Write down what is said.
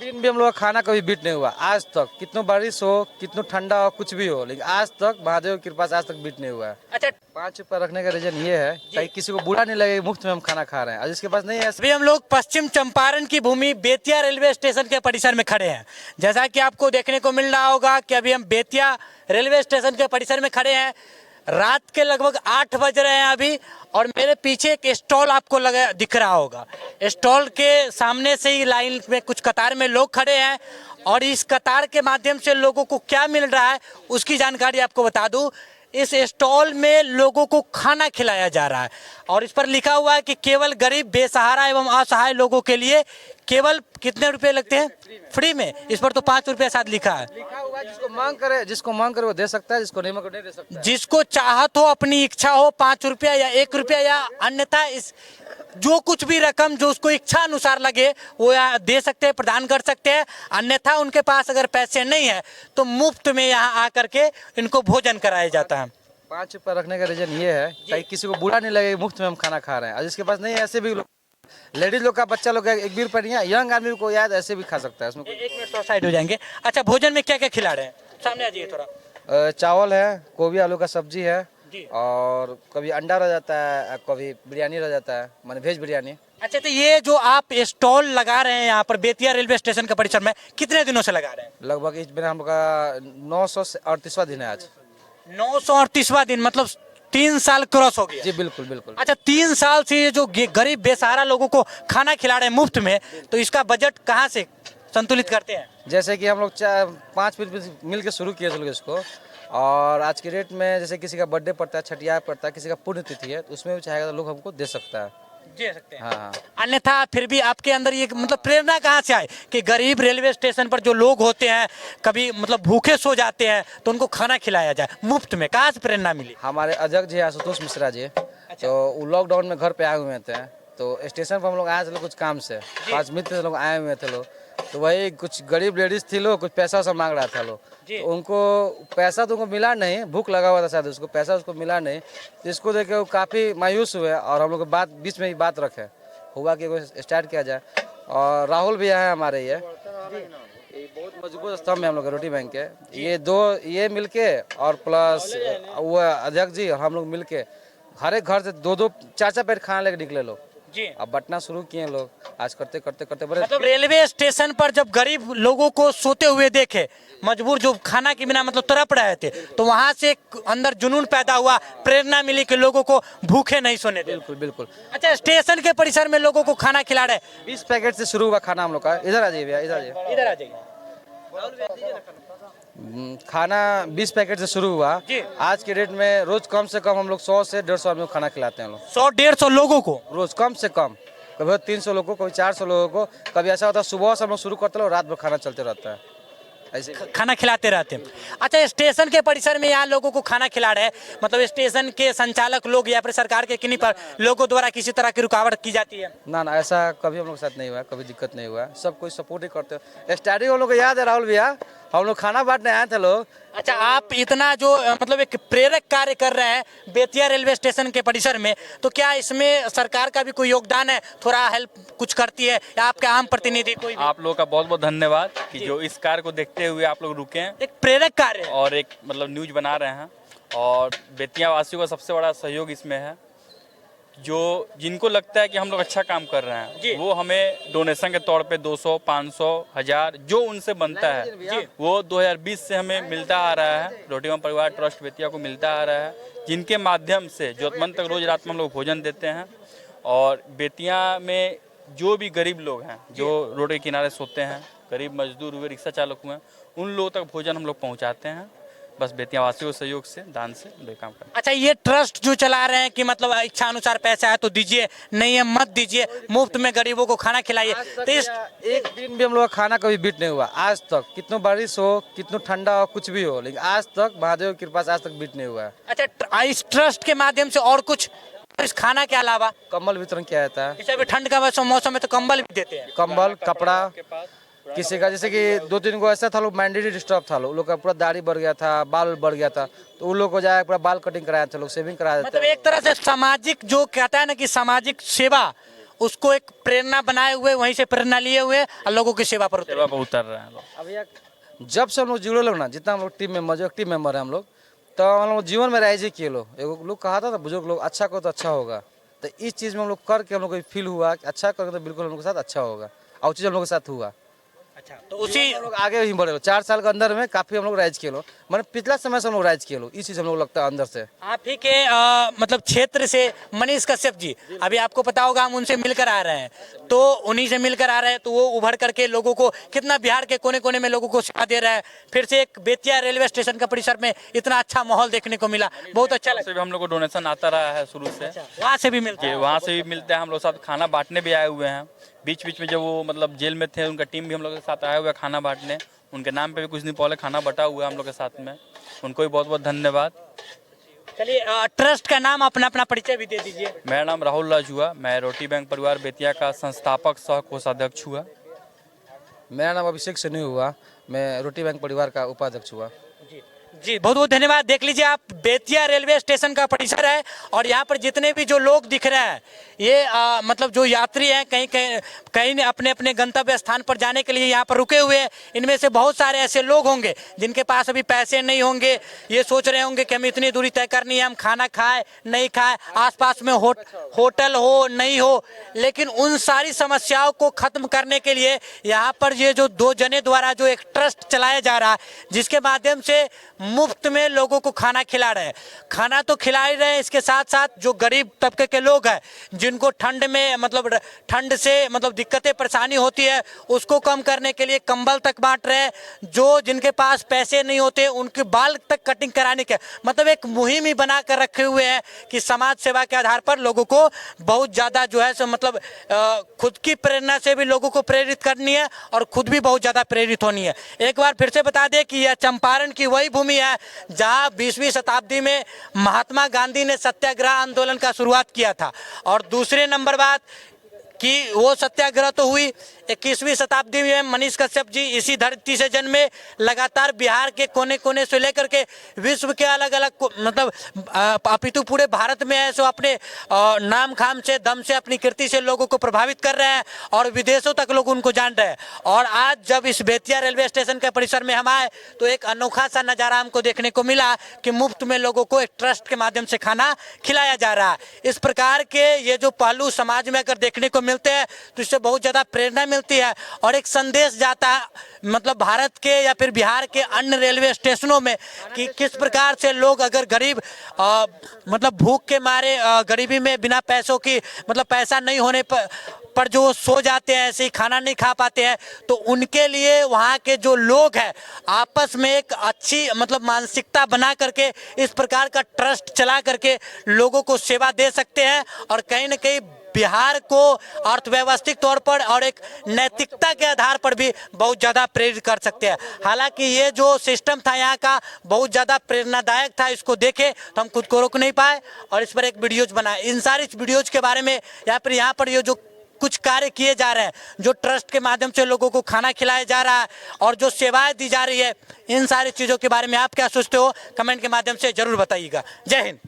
दिन भी हम लोग का खाना कभी बीट नहीं हुआ आज तक, कितना बारिश हो, कितना ठंडा हो, कुछ भी हो, लेकिन आज तक महादेव की कृपा से आज तक बीट नहीं हुआ है। अच्छा, 5 रुपया रखने का रीजन ये है ताकि किसी को बुरा नहीं लगे, मुफ्त में हम खाना खा रहे हैं, और जिसके पास नहीं है। अभी हम लोग पश्चिम चंपारण की भूमि बेतिया रेलवे स्टेशन के परिसर में खड़े हैं। जैसा कि आपको देखने को मिल रहा होगा कि अभी हम बेतिया रेलवे स्टेशन के परिसर में खड़े हैं। रात के लगभग 8 बज रहे हैं अभी, और मेरे पीछे एक स्टॉल आपको लगा दिख रहा होगा। स्टॉल के सामने से ही लाइन में कुछ कतार में लोग खड़े हैं, और इस कतार के माध्यम से लोगों को क्या मिल रहा है उसकी जानकारी आपको बता दूं। इस स्टॉल में लोगों को खाना खिलाया जा रहा है, और इस पर लिखा हुआ है कि केवल गरीब, बेसहारा एवं असहाय लोगों के लिए केवल कितने रुपए लगते हैं? फ्री में। इस पर तो 5 रुपये साथ लिखा है। जिसको मांग करे वो दे सकता है, जिसको नहीं मांग करे नहीं दे सकता है। जिसको चाहत हो, अपनी इच्छा हो, 5 रुपया या 1 रुपया या अन्यथा इस जो कुछ भी रकम जो उसको इच्छा अनुसार लगे वो यहाँ दे सकते हैं, प्रदान कर सकते हैं। अन्यथा उनके पास अगर पैसे नहीं है तो मुफ्त में यहाँ आकर के इनको भोजन कराया जाता है। 5 रुपया रखने का रीजन ये है ताकि किसी को बुरा नहीं लगे, मुफ्त में हम खाना खा रहे हैं, और जिसके पास नहीं है ऐसे भी लेडीज लोग का, बच्चा लोग का 1 भी रुपया नहीं है, यंग आदमी को याद ऐसे भी खा सकता है उसमें। 1 मिनट तो साइड हो जाएंगे। अच्छा, भोजन में क्या क्या खिला रहे हैं? सामने आ जाइए थोड़ा। चावल है, गोभी आलू का सब्जी है, जी। और कभी अंडा रह जाता है, कभी बिरयानी रह जाता है, माने वेज बिरयानी। अच्छा, तो ये जो आप स्टॉल लगा रहे हैं यहाँ पर बेतिया रेलवे स्टेशन के परिसर में, कितने दिनों से लगा रहे हैं? लगभग इस महीना हम लोग का 938वां दिन है आज। 938वां दिन, मतलब 3 साल क्रॉस हो गया। जी बिल्कुल बिल्कुल। अच्छा, 3 साल से ये जो गरीब बेसहारा लोगों को खाना खिला रहे हैं मुफ्त में, तो इसका बजट कहाँ से संतुलित करते हैं? जैसे कि हम लोग 5 मिल के शुरू किए थे लोग इसको, और आज के डेट में जैसे किसी का बर्थडे पड़ता है, छठियार पड़ता है, किसी का पुण्यतिथि है, तो उसमें भी चाहेगा तो लोग हमको दे सकता है, दे सकते हैं। हाँ। अन्यथा फिर भी आपके अंदर ये मतलब प्रेरणा कहाँ से आए कि गरीब रेलवे स्टेशन पर जो लोग होते हैं, कभी मतलब भूखे सो जाते हैं, तो उनको खाना खिलाया जाए मुफ्त में? कहाँ से प्रेरणा मिली? हमारे अध्यक्ष जी आशुतोष मिश्रा जी, तो वो लॉकडाउन में घर पे आए हुए थे, तो स्टेशन पर हम लोग आए थे कुछ काम से, 5 मित्र लोग आए हुए थे लोग, तो वही कुछ गरीब लेडीज थी लोग, कुछ पैसा वैसा मांग रहा था लोग, तो उनको पैसा तो उनको मिला नहीं, भूख लगा हुआ था शायद उसको, पैसा उसको मिला नहीं, तो इसको देख के वो काफ़ी मायूस हुए, और हम लोग बात बीच में ही बात रखे हुआ कि स्टार्ट किया जाए। और राहुल भैया है हमारे, ये बहुत मजबूत स्तंभ है हम लोग रोटी बैंक के, ये मिलके और प्लस वो अध्यक्ष जी और हम लोग मिलके हर एक घर से 2-2 4-4 प्लेट खाना लेके निकले लोग जी। अब बंटना शुरू किए लोग, आज करते करते करते बड़े। मतलब रेलवे स्टेशन पर जब गरीब लोगों को सोते हुए देखे, मजबूर जो खाना के बिना मतलब तड़प रहे थे, तो वहां से एक अंदर जुनून पैदा हुआ, प्रेरणा मिली कि लोगों को भूखे नहीं सोने दे। बिल्कुल बिल्कुल। अच्छा, स्टेशन के परिसर में लोगों को खाना खिला रहे? 20 पैकेट से शुरू हुआ खाना हम लोग का। इधर आ जाइए भैया, इधर आ जाइए। इधर आ जाइए। खाना 20 पैकेट से शुरू हुआ जी। आज के डेट में रोज कम से कम हम लोग 100 से 150 आदमी को खाना खिलाते हैं लोग। 100-150 लोगों को रोज कम से कम, कभी 300 लोगों को, कभी 400 लोगों को, कभी ऐसा होता है सुबह से हम लोग शुरू करते हैं, रात भर खाना चलते रहता है, ऐसे खाना खिलाते रहते हैं। अच्छा, स्टेशन के परिसर में यहाँ लोगों को खाना खिला रहे हैं, मतलब स्टेशन के संचालक लोग या फिर सरकार के किन्हीं पर लोगों द्वारा किसी तरह की रुकावट की जाती है? ना ऐसा कभी हम लोग के साथ नहीं हुआ, कभी दिक्कत नहीं हुआ, सब कोई सपोर्ट ही करते हैं। स्टार्टिंग हम लोग को याद है राहुल भैया, हम लोग खाना बांटने आए थे लोग। अच्छा, आप इतना जो मतलब एक प्रेरक कार्य कर रहे हैं बेतिया रेलवे स्टेशन के परिसर में, तो क्या इसमें सरकार का भी कोई योगदान है? थोड़ा हेल्प कुछ करती है या आपके आम प्रतिनिधि कोई भी? आप लोग का बहुत बहुत धन्यवाद कि जो इस कार्य को देखते हुए आप लोग रुके हैं, एक प्रेरक कार्य है। और एक मतलब न्यूज बना रहे हैं, और बेतिया वासियों का सबसे बड़ा सहयोग इसमें है। जो जिनको लगता है कि हम लोग अच्छा काम कर रहे हैं, वो हमें डोनेशन के तौर पे 200, 500, 1000 जो उनसे बनता है वो 2020 से हमें मिलता आ रहा है। रोटी एवं परिवार ट्रस्ट बेतिया को मिलता आ रहा है, जिनके माध्यम से जरूरतमंद तक रोज रात में हम लोग भोजन देते हैं। और बेतिया में जो भी गरीब लोग हैं, जो रोड के किनारे सोते हैं, गरीब मजदूर हुए, रिक्शा चालक हुए, उन लोगों तक भोजन हम लोग पहुँचाते हैं, बस बेतिया वासियों के सहयोग से, दान से हम लोग काम करते हैं। अच्छा, ये ट्रस्ट जो चला रहे हैं कि मतलब इच्छा अनुसार पैसा है तो दीजिए, नहीं है मत दीजिए, मुफ्त में गरीबों को खाना खिलाइए, तो इस एक दिन भी हम लोग का खाना कभी बीट नहीं हुआ आज तक, कितना बारिश हो, कितना ठंडा हो, कुछ भी हो, लेकिन आज तक महादेव की कृपा से आज तक बीट नहीं हुआ है। अच्छा, इस ट्रस्ट के माध्यम से और कुछ इस खाना के अलावा कंबल वितरण किया जाता है, जैसे अभी ठंड का मौसम में तो कंबल भी देते हैं। कंबल, कपड़ा, किसी का जैसे कि 2-3 को ऐसा था लोग मैंडेटरी डिस्टर्ब था, लोग का पूरा दाढ़ी बढ़ गया था, बाल बढ़ गया था, तो उन लोग को जाए पूरा बाल कटिंग कराया था, लोग शेविंग कराया था। मतलब एक तरह से सामाजिक जो कहता है ना कि सामाजिक सेवा, उसको एक प्रेरणा बनाए हुए, वहीं से प्रेरणा लिए हुए और लोगों की सेवा पर उतरे। सेवा पर उतर रहे हैं लोग। अब यार जब से हम लोग जुड़े लोग ना, जितना हम लोग टीम मेंबर, जो एक्टिव मेंबर है हम लोग, तो हम लोग जीवन में राइज ही किए लोग। एगो लोग कहा था ना, बुजुर्ग लोग, अच्छा करो तो अच्छा होगा। तो इस चीज़ में हम लोग करके हम लोग को फील हुआ कि अच्छा करोगे तो बिल्कुल हम लोग के साथ अच्छा होगा, और चीज़ हम लोग के साथ हुआ। अच्छा, तो उसी हम लोग आगे ही बढ़े लो, 4 साल के अंदर में काफ़ी हम लोग राइज किए लो, मैंने पिछला समय से हम लोग राइज किए लो, इस चीज़ हम लोग लगता है अंदर से। आप ही के मतलब क्षेत्र से मनीष कश्यप जी, अभी आपको पता होगा हम उनसे मिलकर आ रहे हैं, तो उन्हीं से मिलकर आ रहे हैं, तो वो उभर करके लोगों को कितना बिहार के कोने कोने में लोगों को सेवा दे रहा है। फिर से एक बेतिया रेलवे स्टेशन का परिसर में इतना अच्छा माहौल देखने को मिला, बहुत अच्छा वहाँ से भी हम लोग को डोनेशन आता रहा है शुरू से, लगा। वहाँ से भी मिलता कि है। वहाँ से भी मिलते हैं। हम लोग साथ खाना बांटने भी आए हुए हैं। बीच बीच में जब वो मतलब जेल में थे, उनका टीम भी हम लोग के साथ आया हुआ है खाना बांटने। उनके नाम पे भी कुछ दिन पहले खाना बटा हुआ है हम लोग के साथ में। उनको भी बहुत बहुत धन्यवाद। चलिए, ट्रस्ट का नाम अपना अपना परिचय भी दे दीजिए। मेरा नाम राहुल राज हुआ, मैं रोटी बैंक परिवार बेतिया का संस्थापक सह कोषाध्यक्ष हुआ। मेरा नाम अभिषेक सनी हुआ, मैं रोटी बैंक परिवार का उपाध्यक्ष हुआ। जी बहुत बहुत धन्यवाद। देख लीजिए आप, बेतिया रेलवे स्टेशन का परिसर है और यहाँ पर जितने भी जो लोग दिख रहे हैं, ये मतलब जो यात्री हैं, कहीं कहीं कहीं अपने अपने गंतव्य स्थान पर जाने के लिए यहाँ पर रुके हुए हैं। इनमें से बहुत सारे ऐसे लोग होंगे जिनके पास अभी पैसे नहीं होंगे, ये सोच रहे होंगे कि हम इतनी दूरी तय करनी है, हम खाना खाए नहीं खाए, आसपास में होटल हो नहीं हो, लेकिन उन सारी समस्याओं को खत्म करने के लिए यहाँ पर ये जो 2 जने द्वारा जो एक ट्रस्ट चलाया जा रहा है, जिसके माध्यम से मुफ्त में लोगों को खाना खिला रहे हैं। खाना तो खिला ही रहे हैं, इसके साथ साथ जो गरीब तबके के लोग हैं, जिनको ठंड में मतलब ठंड से मतलब दिक्कतें परेशानी होती है, उसको कम करने के लिए कंबल तक बांट रहे हैं। जो जिनके पास पैसे नहीं होते उनके बाल तक कटिंग कराने के मतलब एक मुहिम ही बना कर रखे हुए हैं कि समाज सेवा के आधार पर लोगों को बहुत ज़्यादा जो है सो मतलब खुद की प्रेरणा से भी लोगों को प्रेरित करनी है और खुद भी बहुत ज़्यादा प्रेरित होनी है। एक बार फिर से बता दें कि यह चंपारण की वही भूमि है जहां 20वीं शताब्दी में महात्मा गांधी ने सत्याग्रह आंदोलन का शुरुआत किया था। और दूसरे नंबर बात कि वो सत्याग्रह तो हुई 21वीं शताब्दी में मनीष कश्यप जी इसी धरती से जन्मे, लगातार बिहार के कोने कोने से लेकर के विश्व के अलग अलग मतलब अपितु पूरे भारत में है सो अपने नाम खाम से दम से अपनी कीर्ति से लोगों को प्रभावित कर रहे हैं और विदेशों तक लोग उनको जान रहे हैं। और आज जब इस बेतिया रेलवे स्टेशन के परिसर में हम आए तो एक अनोखा सा नज़ारा हमको देखने को मिला कि मुफ्त में लोगों को एक ट्रस्ट के माध्यम से खाना खिलाया जा रहा है। इस प्रकार के ये जो पहलू समाज में अगर देखने को मिलते हैं तो इससे बहुत ज़्यादा प्रेरणा मिलती है और एक संदेश जाता है मतलब भारत के या फिर बिहार के अन्य रेलवे स्टेशनों में कि किस प्रकार से लोग अगर गरीब मतलब भूख के मारे गरीबी में बिना पैसों की मतलब पैसा नहीं होने पर जो सो जाते हैं, ऐसे ही खाना नहीं खा पाते हैं, तो उनके लिए वहाँ के जो लोग हैं आपस में एक अच्छी मतलब मानसिकता बना करके इस प्रकार का ट्रस्ट चला करके लोगों को सेवा दे सकते हैं और कहीं ना कहीं बिहार को अर्थव्यवस्थिक तौर पर और एक नैतिकता के आधार पर भी बहुत ज़्यादा प्रेरित कर सकते हैं। हालांकि ये जो सिस्टम था यहाँ का बहुत ज़्यादा प्रेरणादायक था, इसको देखे तो हम खुद को रोक नहीं पाए और इस पर एक वीडियोज बनाए। इन सारी वीडियोज के बारे में या फिर यहाँ पर ये जो कुछ कार्य किए जा रहे हैं, जो ट्रस्ट के माध्यम से लोगों को खाना खिलाया जा रहा है और जो सेवाएं दी जा रही है, इन सारी चीज़ों के बारे में आप क्या सोचते हो कमेंट के माध्यम से जरूर बताइएगा। जय हिंद।